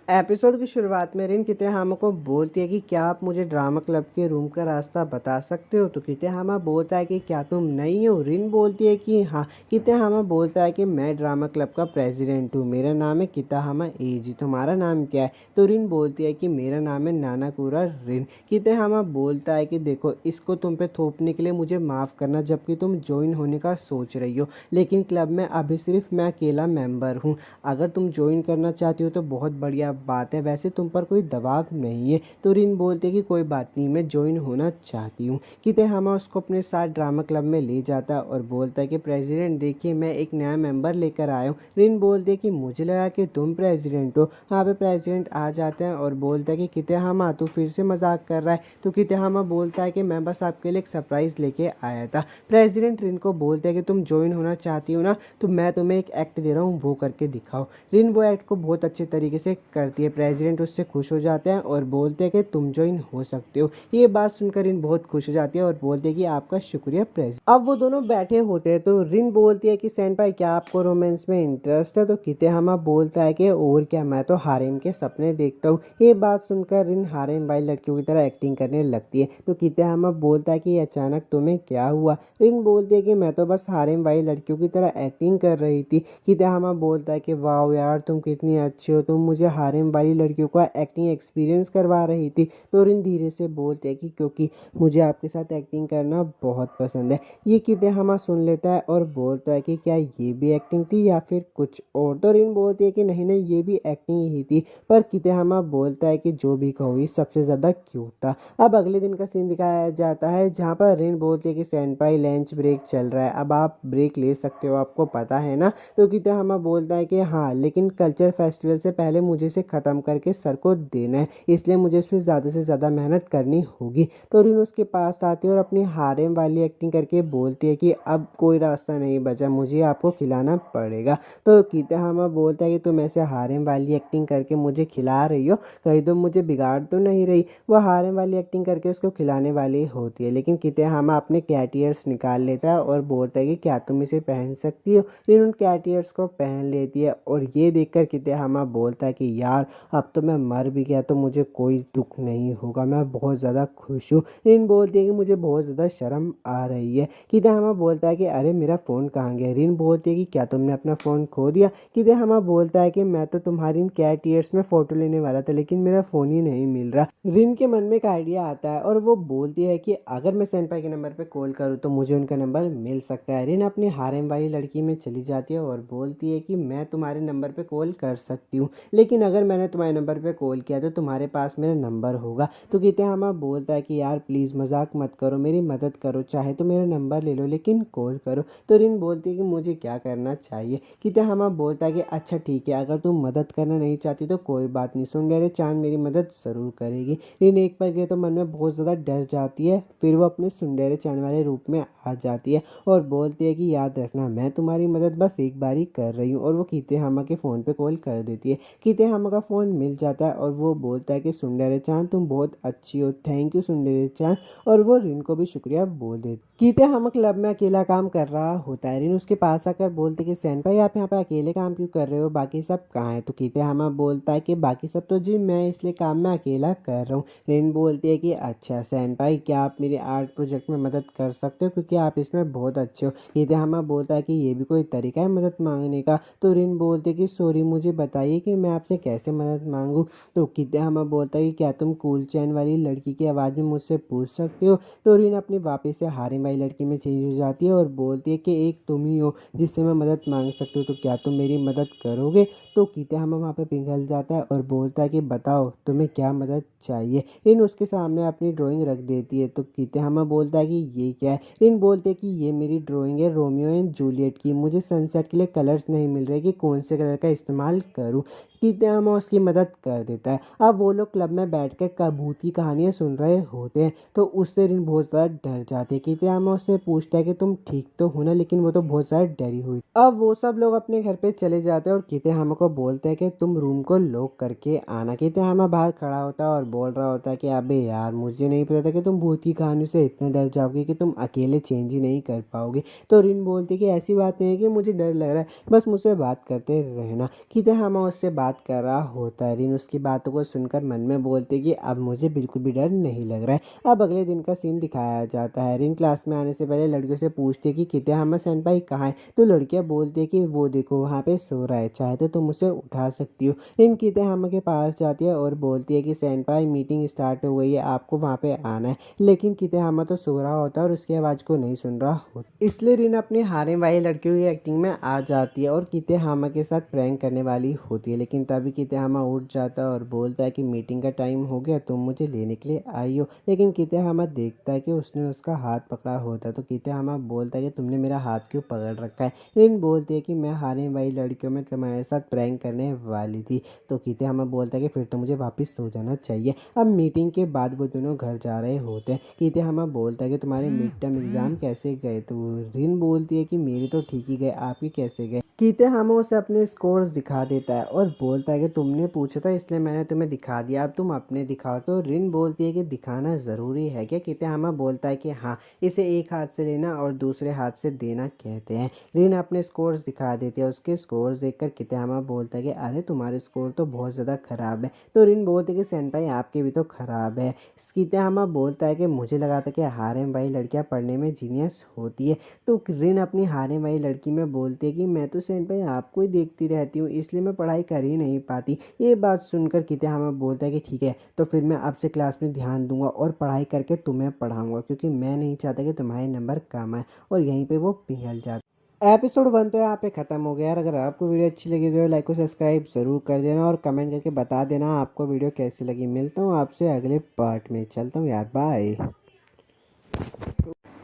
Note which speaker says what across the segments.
Speaker 1: Episode की शुरुआत में रिन कितेहामा को बोलती है कि क्या आप मुझे ड्रामा क्लब के रूम का रास्ता बता सकते हो। तो कितेहामा बोलता है कि क्या तुम नहीं हो। रिन बोलती है कि हाँ। कितेहामा बोलता है कि मैं ड्रामा क्लब का प्रेसिडेंट हूँ, मेरा नाम है किताहामा एजी, तुम्हारा नाम क्या है। तो रिन बोलती है कि मेरा नाम है नानाकुरा रिन। कितेहामा बोलता है कि देखो, इसको तुम पे थोपने के लिए मुझे माफ़ करना, जबकि तुम ज्वाइन होने का सोच रही हो, लेकिन क्लब में अभी सिर्फ मैं अकेला मेंबर हूँ। अगर तुम ज्वाइन करना चाहती हो तो बहुत बढ़िया बात है, वैसे तुम पर कोई दबाव नहीं है। तो रिन बोलते कि कोई बात नहीं, मैं ज्वाइन होना चाहती हूँ। कितेहामा उसको अपने साथ ड्रामा क्लब में ले जाता है और बोलता है कि प्रेसिडेंट देखिए, मैं एक नया मेंबर लेकर आया हूँ। रिन बोलते है कि मुझे लगा कि तुम प्रेसिडेंट हो। यहाँ पे प्रेसिडेंट आ जाते हैं और बोलता है कि कितेहामा तू फिर से मजाक कर रहा है। तो कितेहामा बोलता है कि मैं बस आपके लिए एक सरप्राइज लेके आया था। प्रेसिडेंट रिन को बोलते है कि तुम ज्वाइन होना चाहती हो ना, तो मैं तुम्हें एक एक्ट दे रहा हूँ, वो करके दिखाओ। रिन वो एक्ट को बहुत अच्छे तरीके से करती है। प्रेसिडेंट उससे खुश हो जाते हैं और बोलते हैं कि तुम ज्वाइन हो सकते हो। ये बात सुनकर रिन बहुत खुश हो जाती है और बोलते हैं कि आपका शुक्रिया प्रेसिडेंट। अब वो दोनों बैठे होते हैं तो रिन बोलती है कि सेनपाई क्या आपको रोमांस में इंटरेस्ट है। तो कितेहामा बोलता है कि और क्या, मैं तो हारेम के सपने देखता हूँ। ये बात सुनकर रिन हारेम वाली लड़कियों की तरह एक्टिंग करने लगती है। तो कितेहामा बोलता है कि अचानक तुम्हें क्या हुआ। रिन बोलती है कि मैं तो बस हारेम वाली लड़कियों की तरह एक्टिंग कर रही थी। कितेहामा बोलता है कि वाओ यार, तुम कितनी अच्छी हो, तुम मुझे हारेम वाली लड़कियों का एक्टिंग एक्सपीरियंस करवा रही थी। तो रिन धीरे से बोलते हैं कि क्योंकि मुझे आपके साथ एक्टिंग करना बहुत पसंद है। ये कितेहामा सुन लेता है और बोलता है कि क्या ये भी एक्टिंग थी या फिर कुछ और। तो रिन बोलती है कि नहीं नहीं, ये भी एक्टिंग ही थी। पर कितेहामा बोलता है कि जो भी कहो, ये सबसे ज़्यादा क्यूट था। अब अगले दिन का सीन दिखाया जाता है जहाँ पर रिन बोलती है कि सेनपाई लंच ब्रेक चल रहा है, अब आप ब्रेक ले सकते हो, आपको पता है ना। तो कितेहामा बोलता है कि हाँ, लेकिन कल्चर फेस्टिवल से पहले मुझे इसे ख़त्म करके सर को देना है, इसलिए मुझे इस पर ज़्यादा से ज़्यादा मेहनत करनी होगी। तो रिन उसके पास आती है और अपनी हारेम वाली एक्टिंग करके बोलती है कि अब कोई रास्ता नहीं बचा, मुझे आपको खिलाना पड़ेगा। तो कितेहामा बोलता है कि तुम ऐसे हारेम वाली एक्टिंग करके मुझे खिला रही हो, कहीं तुम मुझे बिगाड़ तो नहीं रही। वो हारेम वाली एक्टिंग करके उसको खिलाने वाली होती है, लेकिन कितेहामा अपने कैट ईयर्स निकाल लेता है और बोलता है कि क्या तुम इसे पहन सकती हो। रिन उन कैट ईयर्स को पहन लेती है और ये देखकर कितेहामा बोलता है कि यार, अब तो मैं मर भी गया तो मुझे कोई दुख नहीं होगा, मैं बहुत ज़्यादा खुश हूँ। रिन बोलती है कि मुझे बहुत ज़्यादा शर्म आ रही है। कितेहामा बोलता है कि अरे मेरा फ़ोन कहाँ गया। रिन बोलती है कि क्या तुमने अपना फ़ोन खो दिया। कितेहामा बोलता है कि मैं तो तुम्हारी इन कैट ईयर्स में फ़ोटो लेने वाला था, लेकिन मेरा फ़ोन ही नहीं मिल रहा। रिन के मन में एक आइडिया आता है और वो बोलती है कि अगर मैं सेनपाई के नंबर पे कॉल करूँ तो मुझे उनका नंबर मिल सकता है। रिन अपनी हारेम वाली लड़की में चली जाती है और बोलती है कि मैं तुम्हारे नंबर पे कॉल कर सकती हूँ, लेकिन अगर मैंने तुम्हारे नंबर पे कॉल किया तो तुम्हारे पास मेरा नंबर होगा। तो कितेहामा बोलता है कि यार प्लीज़ मजाक मत करो, मेरी मदद करो, चाहे तो मेरा नंबर ले लो लेकिन कॉल करो। तो रिन बोलती है कि मुझे क्या करना चाहिए। कितेहामा बोलता है कि अच्छा ठीक है, अगर तुम मदद करना नहीं चाहती तो कोई बात नहीं, सुंदरी चांद मेरी मदद ज़रूर करेगी। रिन एक पल के तो मन में बहुत ज़्यादा डर जाती है, फिर वो अपने सुंदरी चांद वाले रूप में आ जाती है और बोलती है कि याद रखना, मैं तुम्हारी मदद बस एक बार ही कर रही हूँ। और वो कितेहामा के फ़ोन पे कॉल कर देती है। कितेहामा का फ़ोन मिल जाता है और वो बोलता है कि सुंदरी चांद तुम बहुत अच्छी हो, थैंक यू सुंदरी चांद। और वो रिन को भी शुक्रिया बोल देती। कितेहामा क्लब में अकेला काम कर रहा होता है। रिन उसके पास आकर बोलते कि सेनपाई आप यहाँ पे अकेले काम क्यों कर रहे हो, बाकी सब कहाँ है। तो कितेहामा बोलता है कि बाकी सब तो जी मैं इसलिए काम में अकेला कर रहा हूँ। रिन बोलती है कि अच्छा सेनपाई, क्या आप मेरे आर्ट प्रोजेक्ट में मदद कर सकते हो, क्योंकि आप इसमें बहुत अच्छे हो। कितेहामा बोलता है कि ये भी कोई तरीका है मदद मांगने का। तो रिन बोलते कि सॉरी, मुझे बताइए कि मैं आपसे कैसे मदद मांगूँ। तो कितेहामा बोलता है कि क्या तुम कूल चैन वाली लड़की की आवाज़ में मुझसे पूछ सकते हो। तो रिन अपनी वापस से हारेम वाली लड़की में चेंज हो जाती है और बोलती है कि एक तुम ही हो जिससे मैं मदद मांग सकती हूँ, तो क्या तुम मेरी मदद करोगे। तो कितेहामा वहाँ पे पिघल जाता है और बोलता है कि बताओ तुम्हें क्या मदद चाहिए। रिन उसके सामने अपनी ड्राइंग रख देती है। तो कितेहामा बोलता है कि ये क्या है। रिन बोलते है कि ये मेरी ड्राइंग है रोमियो एंड जूलियट की, मुझे सनसेट के लिए कलर्स नहीं मिल रहे कि कौन से कलर का इस्तेमाल करूँ। कितेहामा उसकी मदद कर देता है। अब वो लोग क्लब में बैठकर कबूत की कहानियाँ सुन रहे होते हैं। तो उससे रिन बहुत ज़्यादा डर जाती है। कितेहामा उससे पूछता है कि तुम ठीक तो हो ना, लेकिन वो तो बहुत ज़्यादा डरी हुई। अब वो सब लोग अपने घर पे चले जाते हैं और कितेहामा को बोलते हैं कि तुम रूम को लॉक करके आना। कितेहामा बाहर खड़ा होता है और बोल रहा होता है कि अबे यार, मुझे नहीं पता था कि तुम भूत की कहानी से इतना डर जाओगे कि तुम अकेले चेंज ही नहीं कर पाओगे। तो रिन बोलती है कि ऐसी बात नहीं है कि मुझे डर लग रहा है, बस मुझसे बात करते रहना। कितेहामा उससे बात बात कर रहा होता है। रिन उसकी बातों को सुनकर मन में बोलती है कि अब मुझे बिल्कुल भी डर नहीं लग रहा है। अब अगले दिन का सीन दिखाया जाता है। रिन क्लास में आने से पहले लड़कियों से पूछती है कि कितेहामा सेनपाई कहाँ है, तो लड़कियां बोलती है कि वो देखो वहाँ पे सो रहा है, चाहे तो तुम उसे उठा सकती हो। रिन कितेहामा के पास जाती है और बोलती है कि सेनपाई मीटिंग स्टार्ट हो गई है, आपको वहाँ पे आना है। लेकिन कितेहामा तो सो रहा होता है और उसकी आवाज़ को नहीं सुन रहा होता, इसलिए रिन अपनी हारे वाली लड़कियों की एक्टिंग में आ जाती है और कितेहामा के साथ प्रैंक करने वाली होती है। लेकिन तभी कितेहामा उठ जाता है और बोलता है कि मीटिंग का टाइम हो गया, तुम मुझे लेने के लिए आई हो। लेकिन कितेहामा देखता है कि उसने उसका हाथ पकड़ा होता है, तो कितेहामा बोलता है कि तुमने मेरा हाथ क्यों पकड़ रखा है। रिन बोलती है कि मैं हारे वाली लड़कियों में तुम्हारे साथ प्रैंक करने वाली थी। तो कितेहामा बोलता है कि फिर तो मुझे वापस सो जाना चाहिए। अब मीटिंग के बाद वो दोनों घर जा रहे होते हैं। कितेहामा बोलता है कि तुम्हारे मिड टर्म एग्जाम कैसे गए, तो रिन बोलती है कि मेरे तो ठीक ही गए, आपके कैसे गए। कितेहामा उसे अपने स्कोर्स दिखा देता है और बोलता है कि तुमने पूछा था इसलिए मैंने तुम्हें दिखा दिया, अब तुम अपने दिखाओ। तो रिन बोलती है कि दिखाना ज़रूरी है क्या। कितेहामा बोलता है कि हाँ, इसे एक हाथ से लेना और दूसरे हाथ से देना कहते हैं। रिन अपने स्कोर्स दिखा देती है। उसके स्कोर्स देखकर कितेहामा बोलता है कि अरे तुम्हारे स्कोर तो बहुत ज़्यादा ख़राब है। तो रिन बोलते है कि सेनपाई आपके भी तो ख़राब है। कितेहामा बोलता है कि मुझे लगा था कि हारेम वाली लड़कियाँ पढ़ने में जीनियस होती है। तो रिन अपनी हारेम वाली लड़की में बोलती है कि मैं तो सेनपाई आपको ही देखती रहती हूँ, इसलिए मैं पढ़ाई कर ही नहीं पाती। ये बात सुनकर कितेहामा बोलता है कि ठीक है, तो फिर मैं अब से क्लास में ध्यान दूंगा और पढ़ाई करके तुम्हें पढ़ाऊंगा, क्योंकि मैं नहीं चाहता कि तुम्हारे नंबर कम आए। और यहीं पे वो पिघल जाता। एपिसोड 1 तो यहाँ पे ख़त्म हो गया यार। अगर आपको वीडियो अच्छी लगी तो लाइक और सब्सक्राइब ज़रूर कर देना और कमेंट करके बता देना आपको वीडियो कैसी लगी। मिलता हूँ आपसे अगले पार्ट में, चलता हूँ यार, बाय।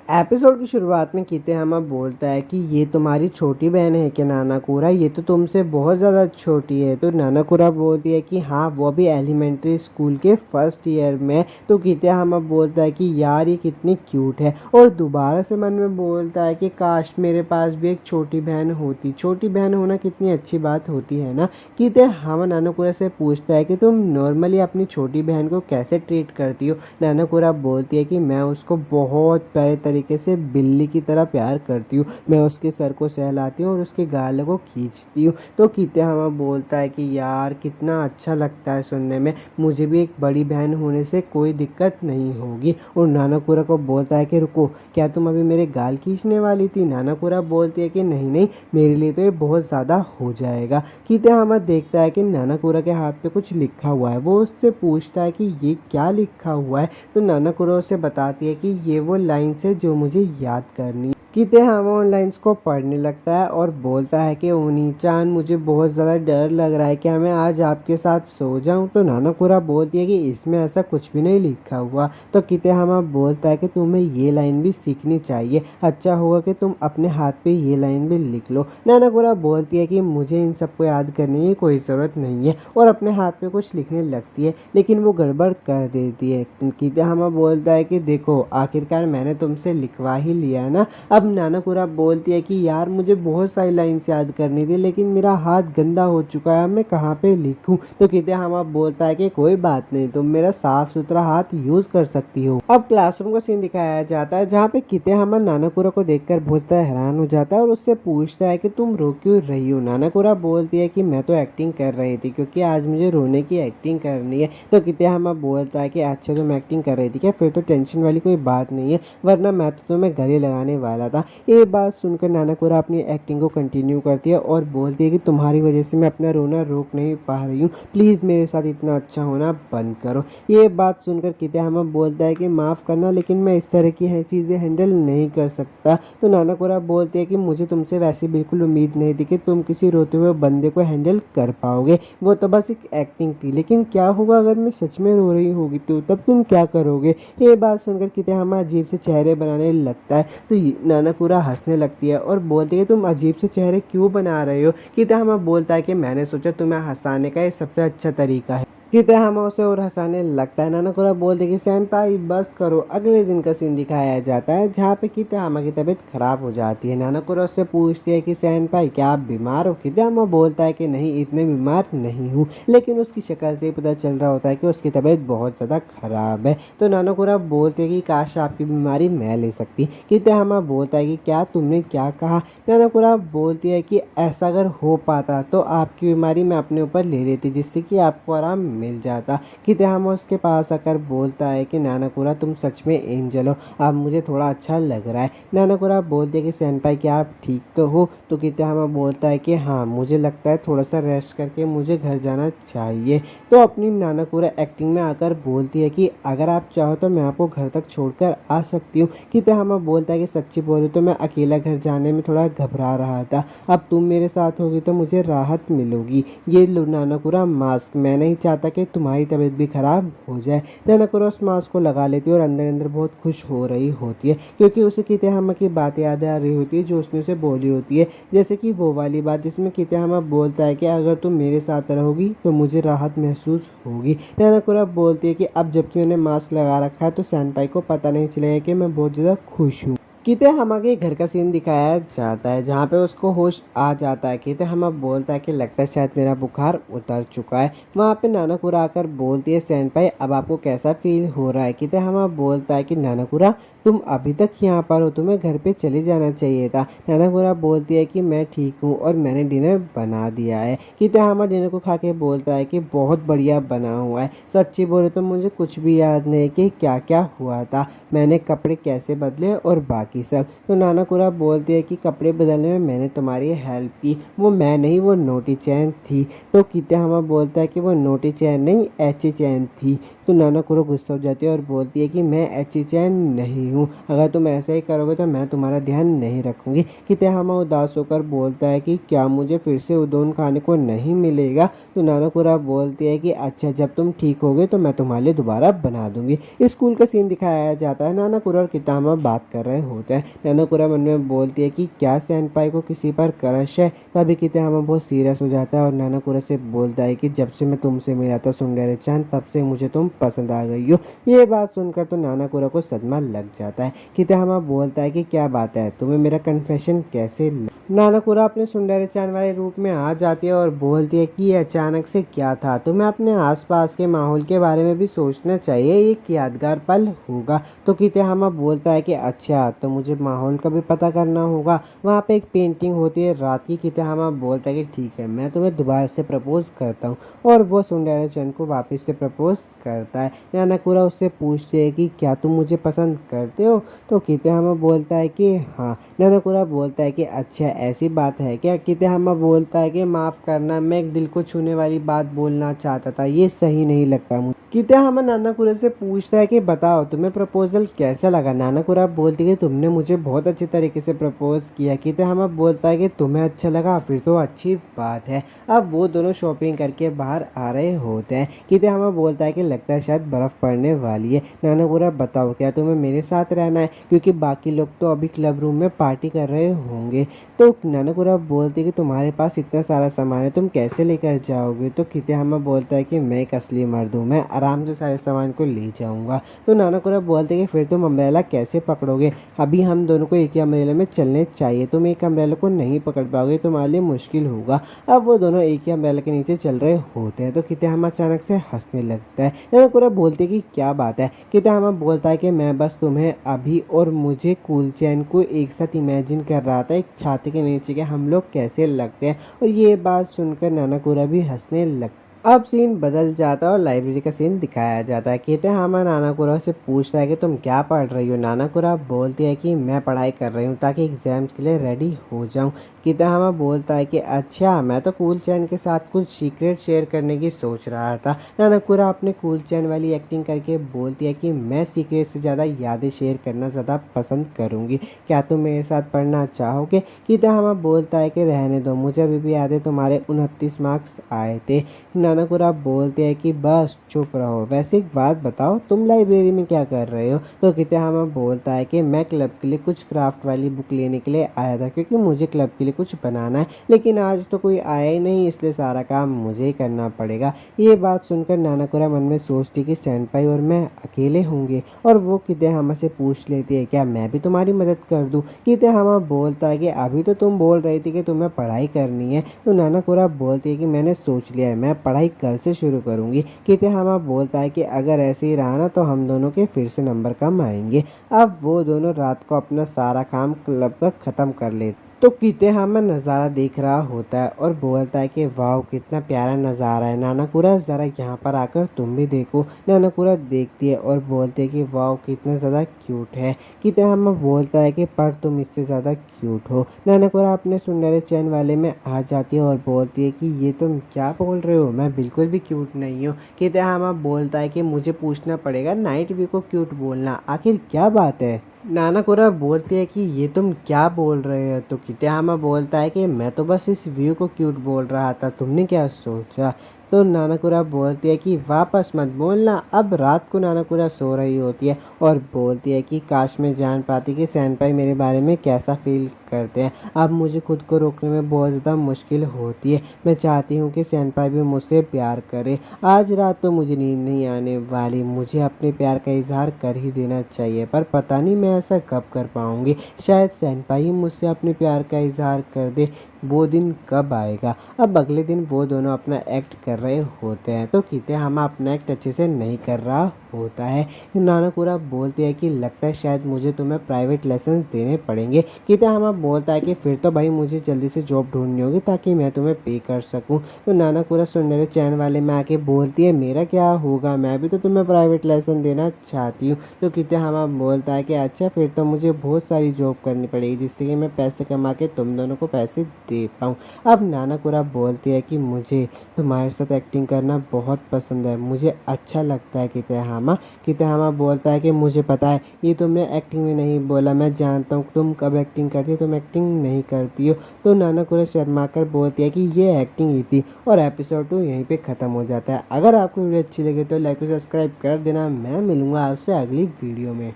Speaker 1: एपिसोड की शुरुआत में कितेहामा बोलता है कि ये तुम्हारी छोटी बहन है क्या नानाकुरा, ये तो तुमसे बहुत ज़्यादा छोटी है। तो नानाकुरा बोलती है कि हाँ, वो भी एलिमेंट्री स्कूल के फर्स्ट ईयर में। तो कितेहामा बोलता है कि यार ये कितनी क्यूट है, और दोबारा से मन में बोलता है कि काश मेरे पास भी एक छोटी बहन होती। छोटी बहन होना कितनी अच्छी बात होती है ना। कितेहामा नानाकुरा से पूछता है कि तुम नॉर्मली अपनी छोटी बहन को कैसे ट्रीट करती हो। नानाकुरा बोलती है कि मैं उसको बहुत प्यारे तरीके से बिल्ली की तरह प्यार करती हूँ। मैं उसके सर को सहलाती हूँ और उसके गालों को खींचती हूँ। तो कितेहामा बोलता है कि यार कितना अच्छा लगता है सुनने में, मुझे भी एक बड़ी बहन होने से कोई दिक्कत नहीं होगी। और नानाकुरा को बोलता है कि रुको, क्या तुम अभी मेरे गाल खींचने वाली थी। नानाकुरा बोलती है कि नहीं नहीं, मेरे लिए तो ये बहुत ज़्यादा हो जाएगा। कितेहामा देखता है कि नानाकुरा के हाथ पे कुछ लिखा हुआ है। वो उससे पूछता है कि ये क्या लिखा हुआ है। तो नानाकुरा उसे बताती है कि ये वो लाइन्स है जो मुझे याद करनी है। कितेहामा उन लाइन्स को पढ़ने लगता है और बोलता है कि ओनी-चान, मुझे बहुत ज़्यादा डर लग रहा है, क्या मैं आज आपके साथ सो जाऊं। तो नानाकुरा बोलती है कि इसमें ऐसा कुछ भी नहीं लिखा हुआ। तो कितेहामा बोलता है कि तुम्हें ये लाइन भी सीखनी चाहिए, अच्छा होगा कि तुम अपने हाथ पे ये लाइन भी लिख लो। नानाकुरा बोलती है कि मुझे इन सबको याद करने की कोई ज़रूरत नहीं है, और अपने हाथ पे कुछ लिखने लगती है, लेकिन वो गड़बड़ कर देती है। कितेहामा बोलता है कि देखो, आखिरकार मैंने तुमसे लिखवा ही लिया ना। अब नानाकुरा बोलती है कि यार मुझे बहुत सारी लाइन्स याद करनी थी, लेकिन मेरा हाथ गंदा हो चुका है, मैं कहाँ पे लिखूं। तो कितेहामा बोलता है कि कोई बात नहीं, तुम मेरा साफ सुथरा हाथ यूज कर सकती हो। अब क्लासरूम का सीन दिखाया जाता है, जहाँ पे कितेहामा नानाकुरा को देखकर बहुत ज़्यादा हैरान हो जाता है और उससे पूछता है कि तुम रो क्यों रही हो। नानाकुरा बोलती है कि मैं तो एक्टिंग कर रही थी, क्योंकि आज मुझे रोने की एक्टिंग करनी है। तो कितेहामा बोलता है कि अच्छा, तुम एक्टिंग कर रही थी क्या, फिर तो टेंशन वाली कोई बात नहीं है, वरना मैं तो तुम्हें गले लगाने वाला था। ये बात सुनकर नानाकुरा अपनी एक्टिंग को कंटिन्यू करती है और बोलती है कि तुम्हारी वजह से मैं अपना रोना रोक नहीं पा रही हूँ, प्लीज़ मेरे साथ इतना अच्छा होना बंद करो। ये बात सुनकर कितेहामा बोलता है कि माफ़ करना, लेकिन मैं इस तरह की चीज़ें हैंडल नहीं कर सकता। तो नानाकुरा बोलती है कि मुझे तुमसे वैसे बिल्कुल उम्मीद नहीं थी कि तुम किसी रोते हुए बंदे को हैंडल कर पाओगे, वो तो बस एक एक्टिंग थी। लेकिन क्या होगा अगर मैं सच में रो रही होगी, तो तब तुम क्या करोगे। ये बात सुनकर कितेहामा अजीब से चेहरे बनाने लगता है। तो नानाकुरा हंसने लगती है और बोलती है तुम अजीब से चेहरे क्यों बना रहे हो। कितेहामा बोलता है कि मैंने सोचा तुम्हें हंसाने का ये सबसे अच्छा तरीका है। कितेहामा उसे और हंसाने लगता है। नानाकोरा बोलते कि सेनपाई बस करो। अगले दिन का सीन दिखाया जाता है जहाँ पे कितेहामा की तबीयत खराब हो जाती है। नानाकोरा उससे पूछती है कि सेनपाई क्या आप बीमार हो? कितेहामा बोलता है कि नहीं, इतने बीमार नहीं हूँ, लेकिन उसकी शक्ल से ही पता चल रहा होता है कि उसकी तबीयत बहुत ज़्यादा खराब है। तो नानाकोरा बोलते हैं कि काश आपकी बीमारी मैं ले सकती। कितेहामा बोलता है कि क्या तुमने क्या कहा? नानाकोरा बोलती है कि ऐसा अगर हो पाता तो आपकी बीमारी मैं अपने ऊपर ले लेती, जिससे कि आपको आराम मिल जाता। कितेहामा उसके पास आकर बोलता है कि नानाकोरा तुम सच में एंजल हो, अब मुझे थोड़ा अच्छा लग रहा है। नानाकोरा बोलते है कि सेनपाई क्या आप ठीक तो हो? तो कितेहामा बोलता है कि हाँ, मुझे लगता है थोड़ा सा रेस्ट करके मुझे घर जाना चाहिए। तो अपनी नानाकोरा एक्टिंग में आकर बोलती है कि अगर आप चाहो तो मैं आपको घर तक छोड़कर आ सकती हूँ। कितेहामा बोलता है कि सच्ची बोलूँ तो मैं अकेला घर जाने में थोड़ा घबरा रहा था, अब तुम मेरे साथ होगी तो मुझे राहत मिलेगी। ये लो नानाकोरा मास्क, मैं नहीं चाहता कि तुम्हारी तबीयत भी खराब हो जाए। नानाकोरा उस मास्क को लगा लेती है और अंदर अंदर बहुत खुश हो रही होती है, क्योंकि उसे कितेहामा की बातें याद आ रही होती है जो उसने उसे बोली होती है। जैसे कि वो वाली बात जिसमें कितेहामा बोलता है कि अगर तुम मेरे साथ रहोगी तो मुझे राहत महसूस होगी। नानाकोरा बोलती है कि अब जबकि मैंने मास्क लगा रखा है तो सेनपाई को पता नहीं चलेगा कि मैं बहुत ज़्यादा खुश हूँ। कितेहामा के घर का सीन दिखाया जाता है जहाँ पे उसको होश आ जाता है। कितेहामा बोलता है कि लगता है शायद मेरा बुखार उतर चुका है। वहाँ पे नानाकोरा आकर बोलती है सेनपाई अब आपको कैसा फील हो रहा है? कितेहामा बोलता है कि नानाकोरा तुम अभी तक यहाँ पर हो, तुम्हें घर पे चले जाना चाहिए था। नानाकोरा बोलती है कि मैं ठीक हूँ और मैंने डिनर बना दिया है। कितेहामा डिनर को खा के बोलता है कि बहुत बढ़िया बना हुआ है। सच्ची बोले तो मुझे कुछ भी याद नहीं कि क्या क्या हुआ था, मैंने कपड़े कैसे बदले और बाकी सब। तो नानाकोरा बोलती है कि कपड़े बदलने में मैंने तुम्हारी हेल्प की, वो मैं नहीं, वो नोटी चैन थी। तो कितेहामा बोलता है कि वो नोटी चैन नहीं, एची चैन थी। तो नानाकोरा गुस्सा हो जाती है और बोलती है कि मैं एची चैन नहीं हूँ, अगर तुम ऐसा ही करोगे तो मैं तुम्हारा ध्यान नहीं रखूँगी। कितेहामा उदास होकर बोलता है कि क्या मुझे फिर से उदोन खाने को नहीं मिलेगा? तो नानाकोरा बोलती है कि अच्छा, जब तुम ठीक होगे तो मैं तुम्हारे लिए दोबारा बना दूंगी। स्कूल का सीन दिखाया जाता है। नानाकोरा और कितेहामा बात कर रहे होते हैं। नानाकोरा मन में बोलती है कि क्या सेनपाई को किसी पर क्रश है? तभी कितेहामा बहुत सीरियस हो जाता है और नानाकोरा से बोलता है कि जब से मैं तुमसे मिला था सुंदरी-चान, तब से मुझे तुम पसंद आ गई हो। ये बात सुनकर तो नानाकोरा को सदमा लग जाता है। कितेहामा बोलता है कि क्या बात है, तुम्हें मेरा कन्फेशन कैसे नानाकोरा अपने सुंदरी-चान वाले रूप में आ जाती है और बोलती है कि ये अचानक से क्या था? तुम्हें अपने आसपास के माहौल के बारे में भी सोचना चाहिए, ये एक यादगार पल होगा। तो कितेहामा बोलता है कि अच्छा, तो मुझे माहौल का भी पता करना होगा। वहाँ पे एक पेंटिंग होती है रात की। कितेहामा बोलता है कि ठीक है, मैं तुम्हें दोबारा से प्रपोज करता हूँ, और वो सुंदरी-चान को वापस से प्रपोज करता है। नानाकोरा उससे पूछती है कि क्या तुम मुझे पसंद करते हो? तो कितेहामा बोलता है कि हाँ। नानाकोरा बोलता है कि अच्छा, ऐसी बात है क्या? कितेहामा बोलता है कि माफ़ करना, मैं एक दिल को छूने वाली बात बोलना चाहता था, ये सही नहीं लगता मुझे। कितेहामा नानाकोरा से पूछता है कि बताओ तुम्हें प्रपोजल कैसा लगा? नानाकोरा बोलती है कि तुमने मुझे बहुत अच्छे तरीके से प्रपोज किया। कितेहामा बोलता है कि तुम्हें अच्छा लगा, फिर तो अच्छी बात है। अब वो दोनों शॉपिंग करके बाहर आ रहे होते हैं। कितेहामा बोलता है कि लगता है शायद बर्फ़ पड़ने वाली है। नानाकोरा बताओ क्या तुम्हें मेरे साथ रहना है, क्योंकि बाकी लोग तो अभी क्लब रूम में पार्टी कर रहे होंगे। तो नानाकोरा बोलती है कि तुम्हारे पास इतना सारा सामान है, तुम कैसे लेकर जाओगे? तो कितेहामा बोलता है कि मैं एक असली मर्द हूँ, मैं आराम से सारे सामान को ले जाऊँगा। तो नानाकोरा बोलते हैं कि फिर तुम अम्ब्रेला कैसे पकड़ोगे? अभी हम दोनों को एक ही अम्ब्रेला में चलने चाहिए, तुम एक अम्ब्रेला को नहीं पकड़ पाओगे, तुम्हारे लिए मुश्किल होगा। अब वो दोनों एक ही अम्ब्रेला के नीचे चल रहे होते हैं। तो कितेहामा अचानक से हंसने लगता है। नानाकोरा बोलती है कि क्या बात है? कितेहामा बोलता है कि मैं बस तुम्हें अभी और मुझे कूल चैन को एक साथ इमेजिन कर रहा था, एक छाते के नीचे के हम लोग कैसे लगते हैं। और ये बात सुनकर नानाकोरा भी हंसने लगता है। अब सीन बदल जाता है और लाइब्रेरी का सीन दिखाया जाता है। कितेहामा नानाकोरा से पूछता है कि तुम क्या पढ़ रही हो? नानाकोरा बोलती है कि मैं पढ़ाई कर रही हूँ ताकि एग्जाम्स के लिए रेडी हो जाऊँ। कितेहामा बोलता है कि अच्छा, मैं तो कूल चैन के साथ कुछ सीक्रेट शेयर करने की सोच रहा था। नानाकोरा अपने कूल चैन वाली एक्टिंग करके बोलती है कि मैं सीक्रेट से ज़्यादा यादें शेयर करना ज़्यादा पसंद करूँगी, क्या तुम मेरे साथ पढ़ना चाहोगे? कितेहामा बोलता है कि रहने दो, मुझे अभी भी याद है तुम्हारे 29 मार्क्स आए थे। नानाकुरा बोलते हैं कि बस चुप रहो, वैसे एक बात बताओ तुम लाइब्रेरी में क्या कर रहे हो। तो कितेहामा बोलता है कि मैं क्लब के लिए कुछ क्राफ्ट वाली बुक लेने के लिए आया था, क्योंकि मुझे क्लब के लिए कुछ बनाना है, लेकिन आज तो कोई आया ही नहीं, इसलिए सारा काम मुझे ही करना पड़ेगा। ये बात सुनकर नानाकुरा मन में सोचती कि सेनपाई और मैं अकेले होंगे, और वो कितेहामा से पूछ लेती है क्या मैं भी तुम्हारी मदद कर दूं। कितेहामा बोलता है कि अभी तो तुम बोल रही थी कि तुम्हें पढ़ाई करनी है। तो नानाकुरा बोलती है कि मैंने सोच लिया है, मैं पढ़ाई कल से शुरू करूंगी। कितेहामा बोलता है कि अगर ऐसे ही रहा ना तो हम दोनों के फिर से नंबर कम आएंगे। अब वो दोनों रात को अपना सारा काम क्लब का ख़त्म कर लेते। तो कितेहामा नज़ारा देख रहा होता है और बोलता है कि वाह कितना प्यारा नज़ारा है, नानाकुरा ज़रा यहाँ पर आकर तुम भी देखो। नानाकुरा देखती है और बोलती है कि वाह कितना ज़्यादा क्यूट है। कितेहामा बोलता है कि पर तुम इससे ज़्यादा क्यूट हो। नानाकुरा अपने सुनहरे चैन वाले में आ जाती है और बोलती है कि ये तुम क्या बोल रहे हो, मैं बिल्कुल भी क्यूट नहीं हूँ। कितेहामा बोलता है कि मुझे पूछना पड़ेगा नाइट व्यू को क्यूट बोलना, आखिर क्या बात है। नानाकुरा बोलती है कि ये तुम क्या बोल रहे हो। तो कितेहामा बोलता है कि मैं तो बस इस व्यू को क्यूट बोल रहा था, तुमने क्या सोचा। तो नानाकुरा बोलती है कि वापस मत बोलना। अब रात को नानाकुरा सो रही होती है और बोलती है कि काश मैं जान पाती कि सेनपाई मेरे बारे में कैसा फील करते हैं। अब मुझे खुद को रोकने में बहुत ज़्यादा मुश्किल होती है। मैं चाहती हूँ कि सेनपाई भी मुझसे प्यार करे। आज रात तो मुझे नींद नहीं आने वाली, मुझे अपने प्यार का इजहार कर ही देना चाहिए, पर पता नहीं मैं ऐसा कब कर पाऊँगी। शायद सेनपाई ही मुझसे अपने प्यार का इजहार कर दे, वो दिन कब आएगा। अब अगले दिन वो दोनों अपना एक्ट कर रहे होते हैं, तो कितेहामा अपना एक्ट अच्छे से नहीं कर रहा होता है। नानाकुरा बोलती है कि लगता है शायद मुझे तुम्हें प्राइवेट लेसन्स देने पड़ेंगे। कितेहामा बोलता है कि फिर तो भाई मुझे जल्दी से जॉब ढूंढनी होगी ताकि मैं तुम्हें पे कर सकूं। तो नानाकुरा सुनहरे चैन वाले में आके बोलती है मेरा क्या होगा, मैं भी तो तुम्हें प्राइवेट लेसन देना चाहती हूँ। तो कितेहामा बोलता है कि अच्छा फिर तो मुझे बहुत सारी जॉब करनी पड़ेगी जिससे कि मैं पैसे कमा के तुम दोनों को पैसे दे पाऊँ। अब नानाकुरा बोलती है कि मुझे तुम्हारे साथ एक्टिंग करना बहुत पसंद है, मुझे अच्छा लगता है। कितेहामा बोलता है कि मुझे पता है ये तुमने एक्टिंग में नहीं बोला, मैं जानता हूँ तुम कब एक्टिंग करती हो, तुम एक्टिंग नहीं करती हो। तो नानाकुरा शर्मा कर बोलती है कि ये एक्टिंग ही थी, और एपिसोड 2 यहीं पे ख़त्म हो जाता है। अगर आपको वीडियो अच्छी लगे तो लाइक और सब्सक्राइब कर देना। मैं मिलूँगा आपसे अगली वीडियो में।